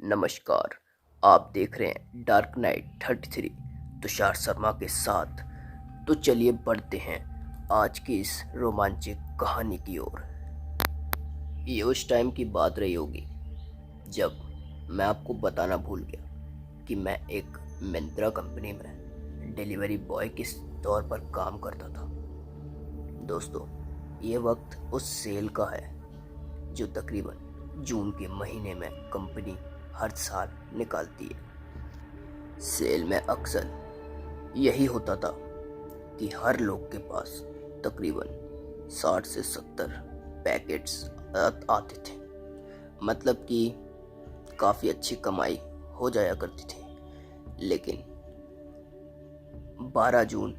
नमस्कार। आप देख रहे हैं डार्क नाइट 33 तुषार शर्मा के साथ। तो चलिए बढ़ते हैं आज की इस रोमांचक कहानी की ओर। ये उस टाइम की बात रही होगी जब मैं आपको बताना भूल गया कि मैं एक मिंत्रा कंपनी में डिलीवरी बॉय के तौर पर काम करता था। दोस्तों, ये वक्त उस सेल का है जो तकरीबन जून के महीने में कंपनी हर साल निकालती है। सेल में अक्सर यही होता था कि हर लोग के पास तकरीबन 60 से 70 पैकेट्स आते थे। मतलब कि काफ़ी अच्छी कमाई हो जाया करती थी। लेकिन 12 जून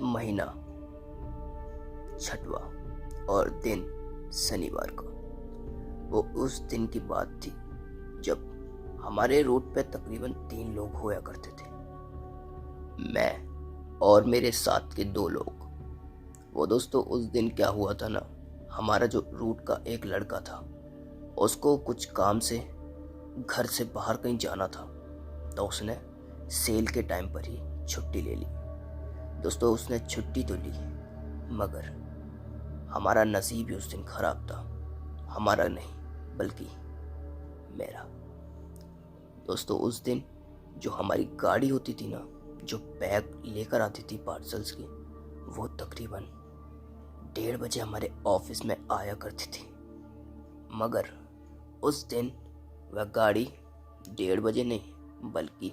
महीना, छठवा और दिन शनिवार का, वो उस दिन की बात थी जब हमारे रूट पे तकरीबन 3 लोग होया करते थे। मैं और मेरे साथ के 2 लोग। वो दोस्तों, उस दिन क्या हुआ था ना, हमारा जो रूट का एक लड़का था, उसको कुछ काम से घर से बाहर कहीं जाना था, तो उसने सेल के टाइम पर ही छुट्टी ले ली। दोस्तों, उसने छुट्टी तो ली, मगर हमारा नसीब ही उस दिन खराब था। हमारा नहीं बल्कि मेरा। दोस्तों, उस दिन जो हमारी गाड़ी होती थी ना, जो बैग लेकर आती थी पार्सल्स की, वो तकरीबन 1:30 बजे हमारे ऑफिस में आया करती थी। मगर उस दिन वह गाड़ी 1:30 बजे नहीं बल्कि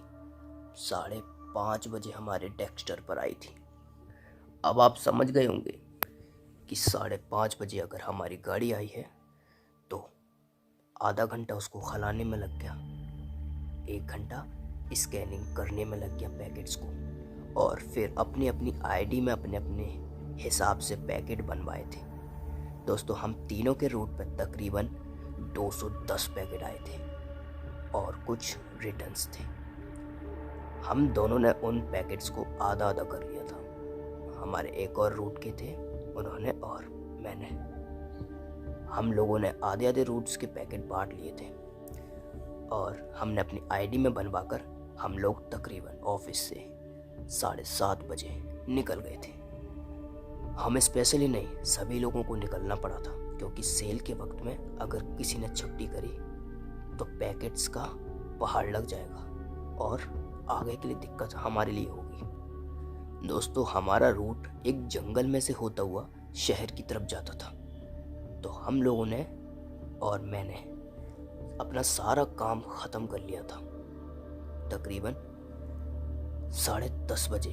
5:30 बजे हमारे डेस्क पर आई थी। अब आप समझ गए होंगे कि 5:30 बजे अगर हमारी गाड़ी आई है तो आधा घंटा उसको खलाने में लग गया, 1 घंटा स्कैनिंग करने में लग गया पैकेट्स को, और फिर अपनी अपनी आईडी में अपने अपने हिसाब से पैकेट बनवाए थे। दोस्तों, हम तीनों के रूट पर तकरीबन 210 पैकेट आए थे और कुछ रिटर्न्स थे। हम दोनों ने उन पैकेट्स को आधा आधा कर लिया था। हमारे एक और रूट के थे, उन्होंने और मैंने, हम लोगों ने आधे आधे रूट्स के पैकेट बांट लिए थे और हमने अपनी आईडी में बनवाकर हम लोग तकरीबन ऑफिस से 7:30 बजे निकल गए थे। हमें स्पेशली नहीं, सभी लोगों को निकलना पड़ा था, क्योंकि सेल के वक्त में अगर किसी ने छुट्टी करी तो पैकेट्स का पहाड़ लग जाएगा और आगे के लिए दिक्कत हमारे लिए होगी। दोस्तों, हमारा रूट एक जंगल में से होता हुआ शहर की तरफ जाता था, तो हम लोगों ने और मैंने अपना सारा काम ख़त्म कर लिया था। तकरीबन 10:30 बजे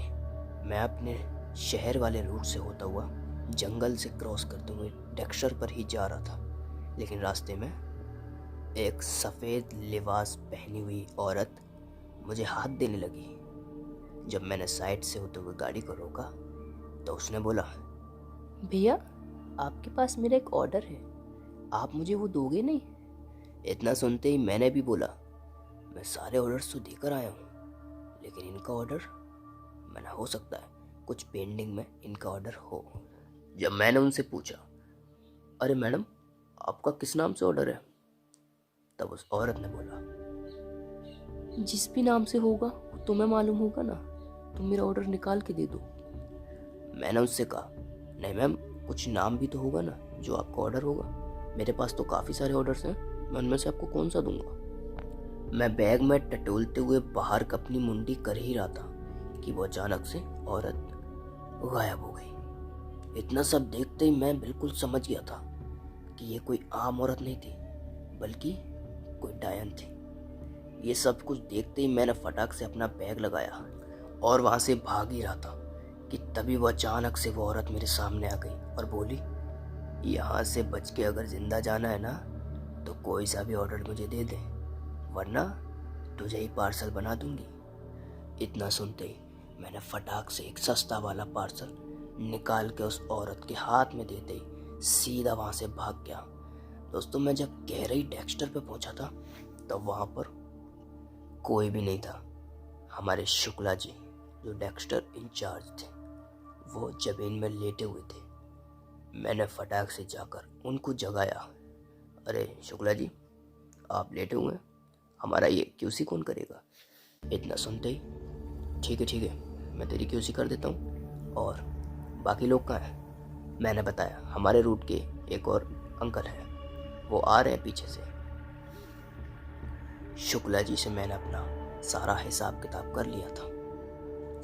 मैं अपने शहर वाले रूट से होता हुआ जंगल से क्रॉस करते हुए डेक्स्टर पर ही जा रहा था। लेकिन रास्ते में एक सफ़ेद लिबास पहनी हुई औरत मुझे हाथ देने लगी। जब मैंने साइड से होते हुए गाड़ी को रोका तो उसने बोला, भैया, आपके पास मेरा एक ऑर्डर है, आप मुझे वो दोगे नहीं? इतना सुनते ही मैंने भी बोला, मैं सारे ऑर्डर्स तो देकर आया हूँ, लेकिन इनका ऑर्डर मैंने, हो सकता है कुछ पेंडिंग में इनका ऑर्डर हो। जब मैंने उनसे पूछा, अरे मैडम, आपका किस नाम से ऑर्डर है, तब उस औरत ने बोला, जिस भी नाम से होगा वो तुम्हें मालूम होगा ना, तुम मेरा ऑर्डर निकाल के दे दो। मैंने उससे कहा, नहीं मैम, कुछ नाम भी तो होगा ना जो आपका ऑर्डर होगा। मेरे पास तो काफ़ी सारे ऑर्डर्स हैं, मैं उनमें से आपको कौन सा दूंगा। मैं बैग में टटोलते हुए बाहर अपनी मुंडी कर ही रहा था कि वो अचानक से औरत गायब हो गई। इतना सब देखते ही मैं बिल्कुल समझ गया था कि ये कोई आम औरत नहीं थी बल्कि कोई डायन थी। ये सब कुछ देखते ही मैंने फटाक से अपना बैग लगाया और वहाँ से भाग ही रहा था कि तभी वो अचानक से वो औरत मेरे सामने आ गई और बोली, यहाँ से बच के अगर ज़िंदा जाना है ना तो कोई सा भी ऑर्डर मुझे दे दे, वरना तुझे ही पार्सल बना दूंगी। इतना सुनते ही मैंने फटाक से एक सस्ता वाला पार्सल निकाल के उस औरत के हाथ में देते ही सीधा वहाँ से भाग गया। दोस्तों, मैं जब गहराई डेक्स्टर पे पहुँचा था तब वहाँ पर कोई भी नहीं था। हमारे शुक्ला जी, जो डेक्स्टर इंचार्ज थे, वो जमीन में लेटे हुए थे। मैंने फटाक से जाकर उनको जगाया, अरे शुक्ला जी, आप लेटे हुए हैं, हमारा ये क्यूसी कौन करेगा? इतना सुनते ही ठीक है, मैं तेरी क्यूसी कर देता हूँ। और बाकी लोग कहाँ हैं? मैंने बताया हमारे रूट के एक और अंकल हैं, वो आ रहे हैं पीछे से। शुक्ला जी से मैंने अपना सारा हिसाब किताब कर लिया था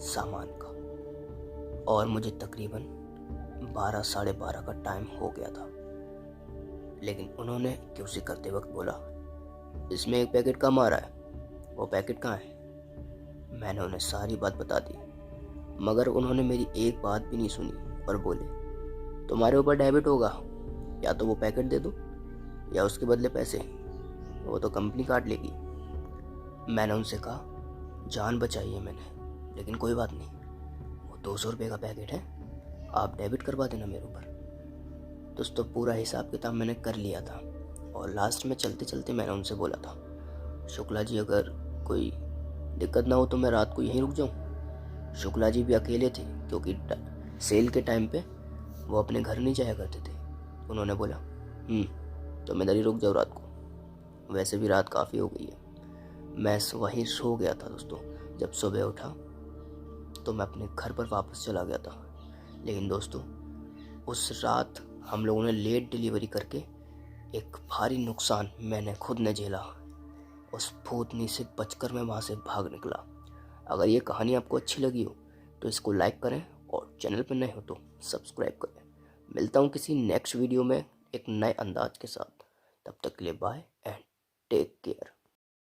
सामान का, और मुझे तकरीबन 12 साढ़े 12 का टाइम हो गया था। लेकिन उन्होंने क्यूसी करते वक्त बोला, इसमें एक पैकेट कम आ रहा है, वो पैकेट कहाँ है? मैंने उन्हें सारी बात बता दी, मगर उन्होंने मेरी एक बात भी नहीं सुनी और बोले, तुम्हारे ऊपर डेबिट होगा, या तो वो पैकेट दे दो या उसके बदले पैसे, वो तो कंपनी काट लेगी। मैंने उनसे कहा, जान बचाई है मैंने, लेकिन कोई बात नहीं, वो 200 रुपये का पैकेट है, आप डेबिट करवा देना मेरे ऊपर। दोस्तों पूरा हिसाब किताब मैंने कर लिया था, और लास्ट में चलते चलते मैंने उनसे बोला था, शुक्ला जी अगर कोई दिक्कत ना हो तो मैं रात को यहीं रुक जाऊं। शुक्ला जी भी अकेले थे, क्योंकि सेल के टाइम पे वो अपने घर नहीं जाया करते थे। उन्होंने बोला, तो मैं इधर ही रुक जाऊँ रात को, वैसे भी रात काफ़ी हो गई है। मैं वहीं सो गया था दोस्तों। जब सुबह उठा तो मैं अपने घर पर वापस चला गया था। लेकिन दोस्तों उस रात हम लोगों ने लेट डिलीवरी करके एक भारी नुकसान मैंने खुद ने झेला। उस भूतनी से बचकर मैं वहाँ से भाग निकला। अगर ये कहानी आपको अच्छी लगी हो तो इसको लाइक करें, और चैनल पर नए हो तो सब्सक्राइब करें। मिलता हूँ किसी नेक्स्ट वीडियो में एक नए अंदाज के साथ। तब तक के लिए बाय एंड टेक केयर।